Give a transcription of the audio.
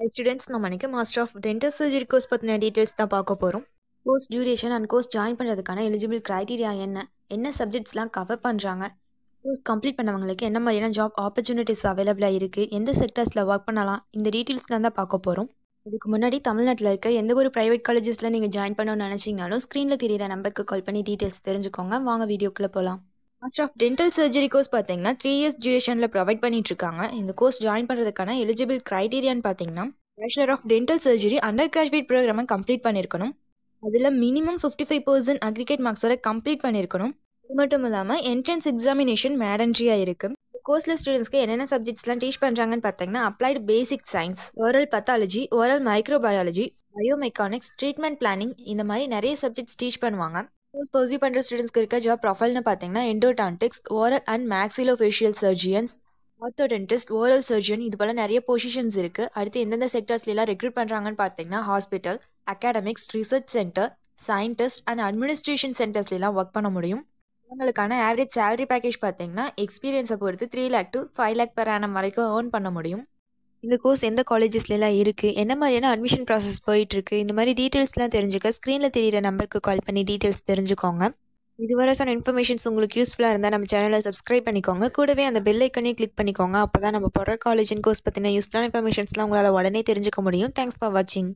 Hi students, நம்ம இன்னைக்கு master of dental surgery course பற்றின டீட்டெயில்ஸ் தான் பார்க்க போகிறோம். Course duration and course join பண்ணுறதுக்கான எலிஜிபிள் க்ரைட்டீரியா என்ன சப்ஜெக்ட்ஸ்லாம் கவர் பண்ணுறாங்க, கோர்ஸ் கம்ப்ளீட் பண்ணவங்களுக்கு என்ன மாதிரியான ஜாப் ஆப்பர்ச்சுனிட்டிஸ் அவைலபிளாக இருக்குது, எந்த செக்டர்ஸில் ஒர்க் பண்ணலாம், இந்த டீட்டெயில்ஸ்லாம் தான் பார்க்க போகிறோம். இதுக்கு முன்னாடி தமிழ்நாட்டில் இருக்க எந்த ஒரு ப்ரைவேட் காலேஜஸில் நீங்கள் ஜாயின் பண்ணணும்னு நினச்சிங்கனாலும் ஸ்க்ரீனில் தெரியிற நம்பருக்கு கால் பண்ணி டீட்டெயில்ஸ் தெரிஞ்சுக்கோங்க. வாங்க வீடியோக்குள்ளே போகலாம். Master of dental surgery course பார்த்தீங்கன்னா 3 இயர்ஸ் டியூரேஷனில் ப்ரொவைட் பண்ணிட்டு இருக்காங்க. இந்த கோர்ஸ் ஜாயின் பண்ணுறதுக்கான எலிஜிபிள் க்ரைட்டீரியான்னு பார்த்தீங்கன்னா bachelor of dental surgery under graduate ப்ரோக்ராமை கம்ப்ளீட் பண்ணியிருக்கணும். அதில் மினிமம் 55% அக்ரிகேட் மார்க்ஸோட கம்ப்ளீட் பண்ணியிருக்கணும். இது மட்டும் இல்லாமல் என்ட்ரன்ஸ் எக்ஸாமினேஷன் மேண்டன்ட்ரியாக இருக்குது. கோர்ஸில் ஸ்டூடெண்ட்ஸ்க்கு என்னென்ன சப்ஜெக்ட்ஸ்லாம் டீச் பண்ணுறாங்கன்னு பார்த்தீங்கன்னா applied basic science, oral pathology, oral microbiology, biomechanics, treatment planning, இந்த மாதிரி நிறைய சப்ஜெக்ட்ஸ் டீச் பண்ணுவாங்க. கோர்ஸ் பர்சியூ பண்ணுற ஸ்டூடெண்ட்ஸ்க்கு இருக்க ஜாப் ப்ரொஃபைல்னு பார்த்தீங்கன்னா endodontics, oral and maxillofacial surgeons, orthodontist, oral surgeon, இது போல் நிறைய பொசிஷன்ஸ் இருக்குது. அடுத்து எந்தெந்த செக்டர்ஸ்லாம் ரெக்ரூட் பண்ணுறாங்கன்னு பார்த்தீங்கன்னா hospital, academics, research centre, scientist and administration சென்டர்ஸ்லாம் ஒர்க் பண்ண முடியும். இவங்களுக்கான ஆவரேஜ் சேலரி பேக்கேஜ் பார்த்தீங்கன்னா எக்ஸ்பீரியன்ஸை பொறுத்து 3 lakh to 5 lakh per annum வரைக்கும் ஏர்ன் பண்ண முடியும். இந்த கோர்ஸ் எந்த காலேஜஸ்லாம் இருக்குது, என்ன மாதிரியான அட்மிஷன் ப்ராசஸ் போயிட்டுருக்கு, இந்த மாதிரி டீட்டெயில்ஸ்லாம் தெரிஞ்சுக்க ஸ்க்ரீனில் தெரியிற நம்பருக்கு கால் பண்ணி டீட்டெயில்ஸ் தெரிஞ்சுக்கோங்க. இதுவரை சொன்ன இன்ஃபர்மேஷன்ஸ் உங்களுக்கு யூஸ்ஃபுல்லாக இருந்தால் நம்ம சேனலை சப்ஸ்கிரைப் பண்ணிக்கோங்க. கூடவே அந்த பெல் ஐக்கனையும் கிளிக் பண்ணிக்கோங்க. அப்போ தான் நம்ம போடுற காலேஜ் அண்ட் கோர்ஸ் பற்றின யூஸ்ஃபுல்லான இன்ஃபர்மேஷன்ஸ்லாம் உங்களால் உடனே தெரிஞ்சுக்க முடியும். தேங்க்ஸ் ஃபார் வாட்சிங்.